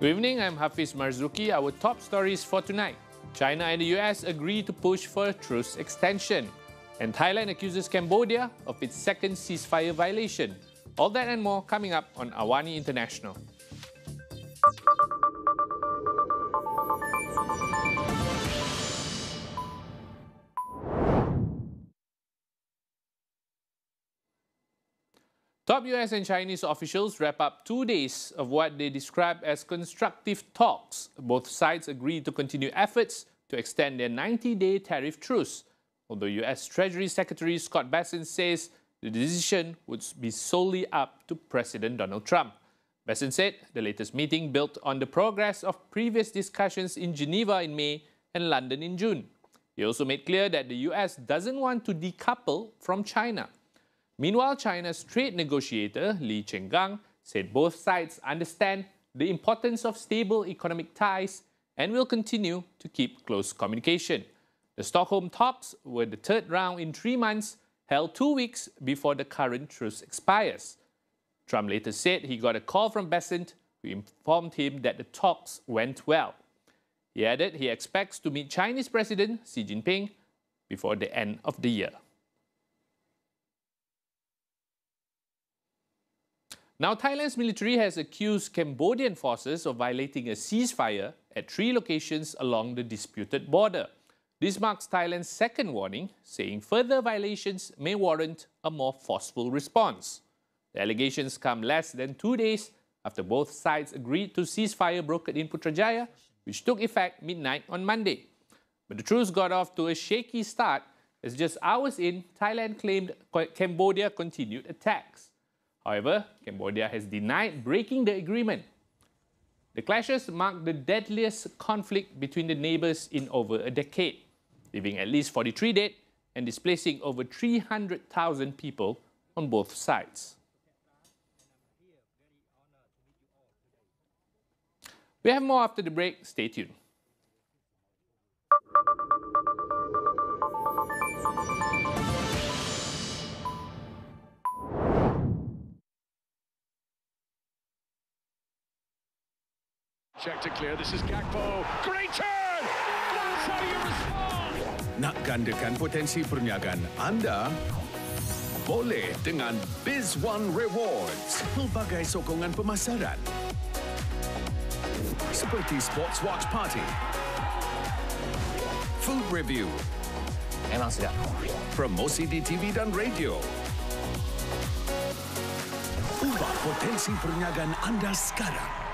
Good evening, I'm Hafiz Marzuki. Our top stories for tonight. China and the US agree to push for a truce extension. And Thailand accuses Cambodia of its second ceasefire violation. All that and more coming up on AWANI International. Top US and Chinese officials wrap up 2 days of what they describe as constructive talks. Both sides agreed to continue efforts to extend their 90-day tariff truce, although US Treasury Secretary Scott Bessent says the decision would be solely up to President Donald Trump. Bessent said the latest meeting built on the progress of previous discussions in Geneva in May and London in June. He also made clear that the US doesn't want to decouple from China. Meanwhile, China's trade negotiator, Li Chenggang, said both sides understand the importance of stable economic ties and will continue to keep close communication. The Stockholm talks were the third round in 3 months, held 2 weeks before the current truce expires. Trump later said he got a call from Bessent, who informed him that the talks went well. He added he expects to meet Chinese President Xi Jinping before the end of the year. Now, Thailand's military has accused Cambodian forces of violating a ceasefire at 3 locations along the disputed border. This marks Thailand's second warning, saying further violations may warrant a more forceful response. The allegations come less than 2 days after both sides agreed to ceasefire brokered in Putrajaya, which took effect midnight on Monday. But the truce got off to a shaky start as just hours in, Thailand claimed Cambodia continued attacks. However, Cambodia has denied breaking the agreement. The clashes mark the deadliest conflict between the neighbors in over a decade, leaving at least 43 dead and displacing over 300,000 people on both sides. We have more after the break. Stay tuned. Check to clear. This is Gakpo. Great turn! That's how you respond! Nak gandakan potensi perniagaan anda? Boleh dengan Biz One Rewards. Pelbagai sokongan pemasaran. Seperti Sports Watch Party, Food Review, memang sedap. promosi di TV dan radio. Ubah potensi perniagaan anda sekarang.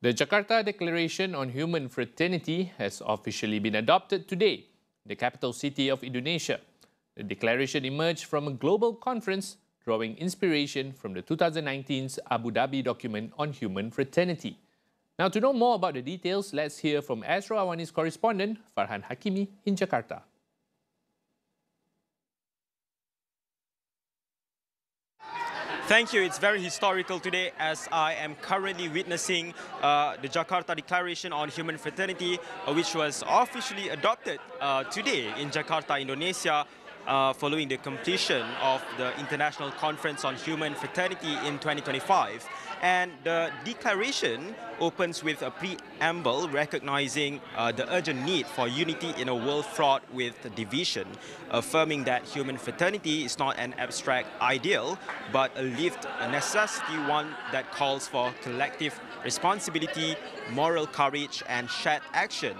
The Jakarta Declaration on Human Fraternity has officially been adopted today, the capital city of Indonesia. The declaration emerged from a global conference drawing inspiration from the 2019's Abu Dhabi document on human fraternity. Now, to know more about the details, let's hear from Astro AWANI's correspondent, Farhan Hakimi in Jakarta. Thank you. It's very historical today as I am currently witnessing the Jakarta Declaration on Human Fraternity, which was officially adopted today in Jakarta, Indonesia, following the completion of the International Conference on Human Fraternity in 2025. And the declaration opens with a preamble recognizing the urgent need for unity in a world fraught with division, affirming that human fraternity is not an abstract ideal, but a lived necessity, one that calls for collective responsibility, moral courage, and shared action.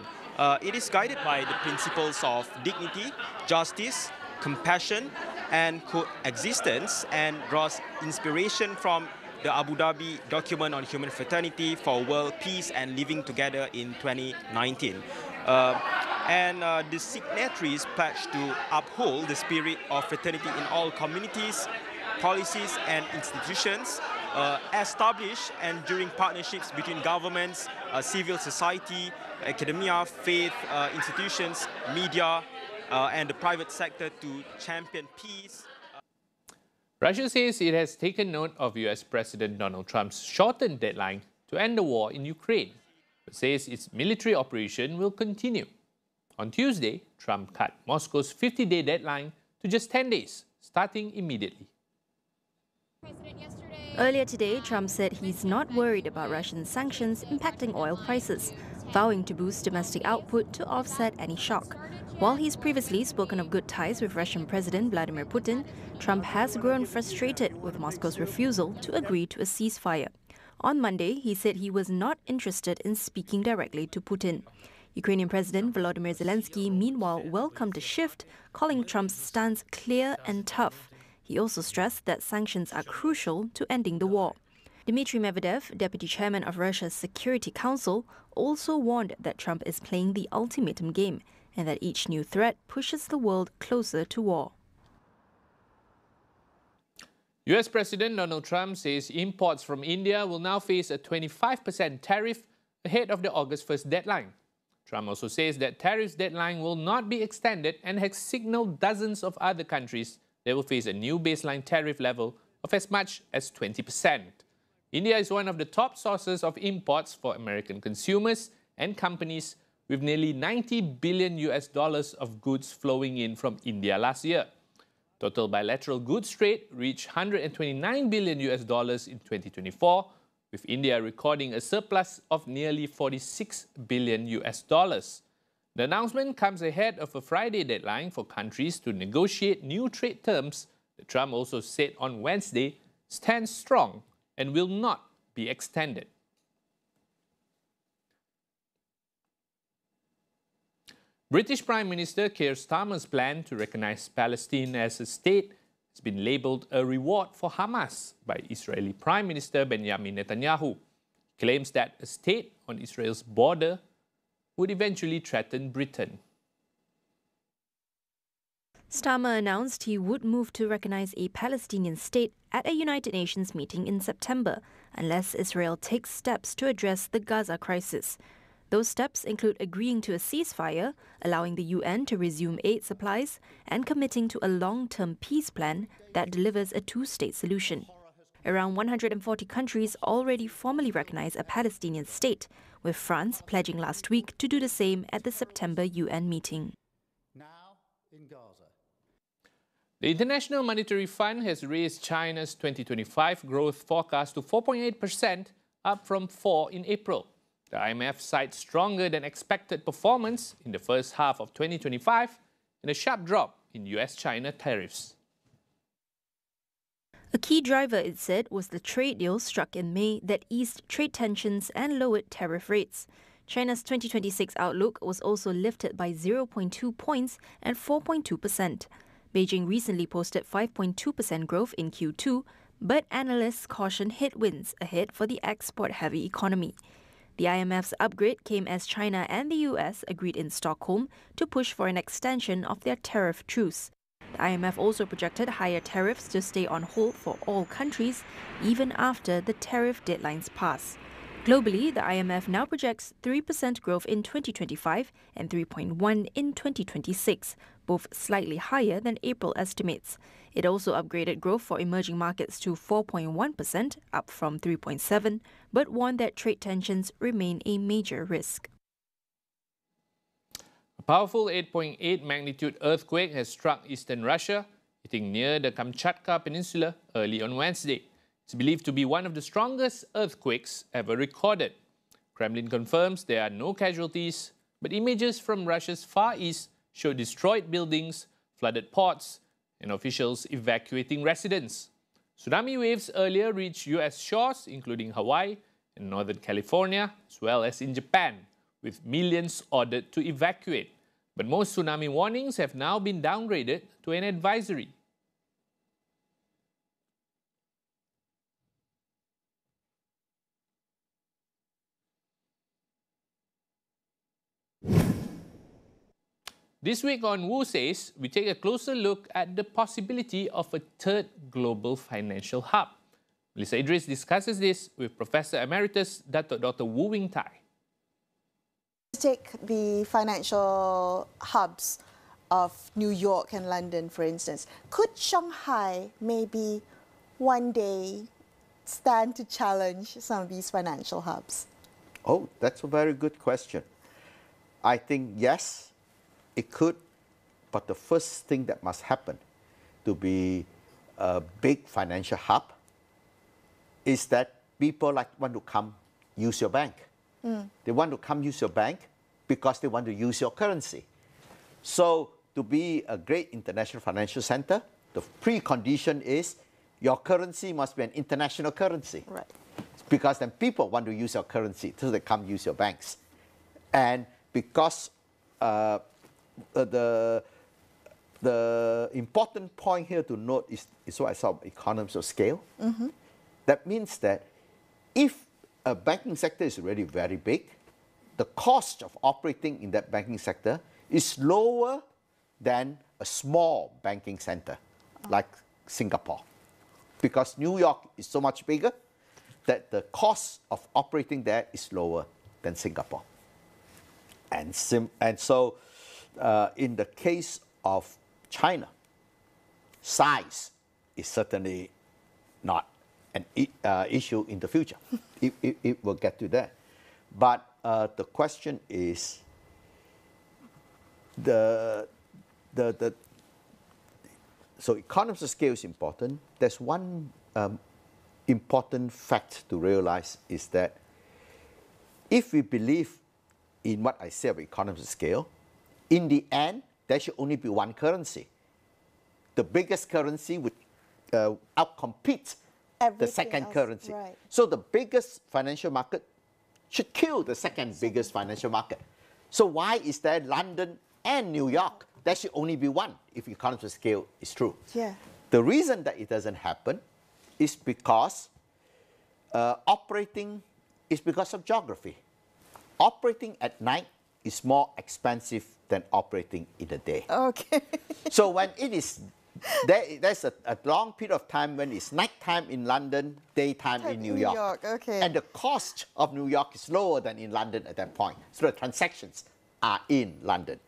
It is guided by the principles of dignity, justice, compassion, and coexistence, and draws inspiration from the Abu Dhabi document on human fraternity for world peace and living together in 2019. The signatories pledge to uphold the spirit of fraternity in all communities, policies and institutions, establish enduring partnerships between governments, civil society, academia, faith institutions, media, and the private sector to champion peace. Russia says it has taken note of US President Donald Trump's shortened deadline to end the war in Ukraine, but says its military operation will continue. On Tuesday, Trump cut Moscow's 50-day deadline to just 10 days, starting immediately. Earlier today, Trump said he's not worried about Russian sanctions impacting oil prices, vowing to boost domestic output to offset any shock. While he's previously spoken of good ties with Russian President Vladimir Putin, Trump has grown frustrated with Moscow's refusal to agree to a ceasefire. On Monday, he said he was not interested in speaking directly to Putin. Ukrainian President Volodymyr Zelensky, meanwhile, welcomed the shift, calling Trump's stance clear and tough. He also stressed that sanctions are crucial to ending the war. Dmitry Medvedev, deputy chairman of Russia's Security Council, also warned that Trump is playing the ultimatum game and that each new threat pushes the world closer to war. US President Donald Trump says imports from India will now face a 25% tariff ahead of the August 1st deadline. Trump also says that tariff's deadline will not be extended and has signaled dozens of other countries that will face a new baseline tariff level of as much as 20%. India is one of the top sources of imports for American consumers and companies, with nearly $90 billion of goods flowing in from India last year. Total bilateral goods trade reached $129 billion in 2024, with India recording a surplus of nearly $46 billion. The announcement comes ahead of a Friday deadline for countries to negotiate new trade terms that Trump also said on Wednesday stands strong and will not be extended. British Prime Minister Keir Starmer's plan to recognise Palestine as a state has been labelled a reward for Hamas by Israeli Prime Minister Benjamin Netanyahu. He claims that a state on Israel's border would eventually threaten Britain. Starmer announced he would move to recognise a Palestinian state at a United Nations meeting in September, unless Israel takes steps to address the Gaza crisis. Those steps include agreeing to a ceasefire, allowing the UN to resume aid supplies, and committing to a long-term peace plan that delivers a two-state solution. Around 140 countries already formally recognize a Palestinian state, with France pledging last week to do the same at the September UN meeting. Now in Gaza. The International Monetary Fund has raised China's 2025 growth forecast to 4.8%, up from 4% in April. The IMF cites stronger than expected performance in the first half of 2025 and a sharp drop in US-China tariffs. A key driver, it said, was the trade deal struck in May that eased trade tensions and lowered tariff rates. China's 2026 outlook was also lifted by 0.2 points at 4.2%. Beijing recently posted 5.2% growth in Q2, but analysts caution headwinds ahead for the export-heavy economy. The IMF's upgrade came as China and the US agreed in Stockholm to push for an extension of their tariff truce. The IMF also projected higher tariffs to stay on hold for all countries, even after the tariff deadlines pass. Globally, the IMF now projects 3% growth in 2025 and 3.1% in 2026, both slightly higher than April estimates. It also upgraded growth for emerging markets to 4.1%, up from 3.7%, but warned that trade tensions remain a major risk. A powerful 8.8 magnitude earthquake has struck eastern Russia, hitting near the Kamchatka Peninsula early on Wednesday. It's believed to be one of the strongest earthquakes ever recorded. Kremlin confirms there are no casualties, but images from Russia's Far East show destroyed buildings, flooded ports, and officials evacuating residents. Tsunami waves earlier reached US shores, including Hawaii and Northern California, as well as in Japan, with millions ordered to evacuate. But most tsunami warnings have now been downgraded to an advisory. This week on Wu Says, we take a closer look at the possibility of a third global financial hub. Melissa Idris discusses this with Professor Emeritus Dr. Wu Wing Tai. Take the financial hubs of New York and London, for instance. Could Shanghai maybe one day stand to challenge some of these financial hubs? Oh, that's a very good question. I think yes, it could, but the first thing that must happen to be a big financial hub is that people want to come use your bank. They want to come use your bank because they want to use your currency. So to be a great international financial center, the precondition is your currency must be an international currency. Right. Because then people want to use your currency, so they come use your banks. And because the important point here to note is what I saw, economies of scale. That means that if a banking sector is already very big, the cost of operating in that banking sector is lower than a small banking center like Singapore. Because New York is so much bigger that the cost of operating there is lower than Singapore. And so in the case of China, size is certainly not an issue in the future. It will get to that. But the question is so economies of scale is important. There's one important fact to realize is that if we believe in what I say about economies of scale, in the end, there should only be one currency. The biggest currency would outcompete the second currency. Right. So the biggest financial market should kill the second biggest financial market. So why is there London and New York? There should only be one if economies of scale is true. Yeah. The reason that it doesn't happen is because operating is because of geography. Operating at night is more expensive than operating in the day. Okay. So when it is, there's a long period of time when it's nighttime in London, daytime in New York. Okay. And the cost of New York is lower than in London at that point. So the transactions are in London.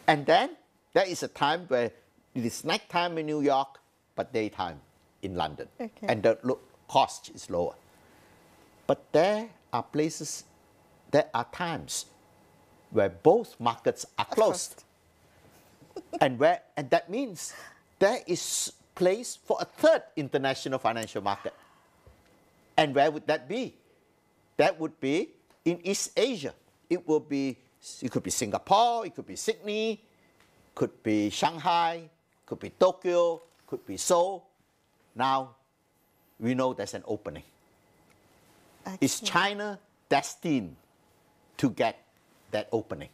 And then there is a time where it is nighttime in New York, but daytime in London. Okay. And the cost is lower. But there are places, there are times where both markets are closed. and that means there is place for a third international financial market. And where would that be? That would be in East Asia. It could be Singapore, it could be Sydney, could be Shanghai, could be Tokyo, could be Seoul. Now, we know there's an opening. Excellent. Is China destined to get that opening?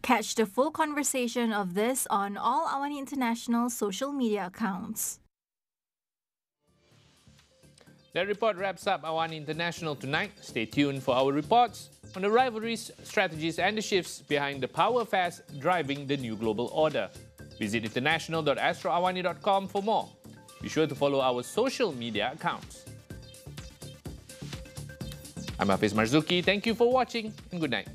Catch the full conversation of this on all AWANI International social media accounts. That report wraps up AWANI International tonight. Stay tuned for our reports on the rivalries, strategies and the shifts behind the power affairs driving the new global order. Visit international.astroawani.com for more. Be sure to follow our social media accounts. I'm Hafiz Marzuki. Thank you for watching and good night.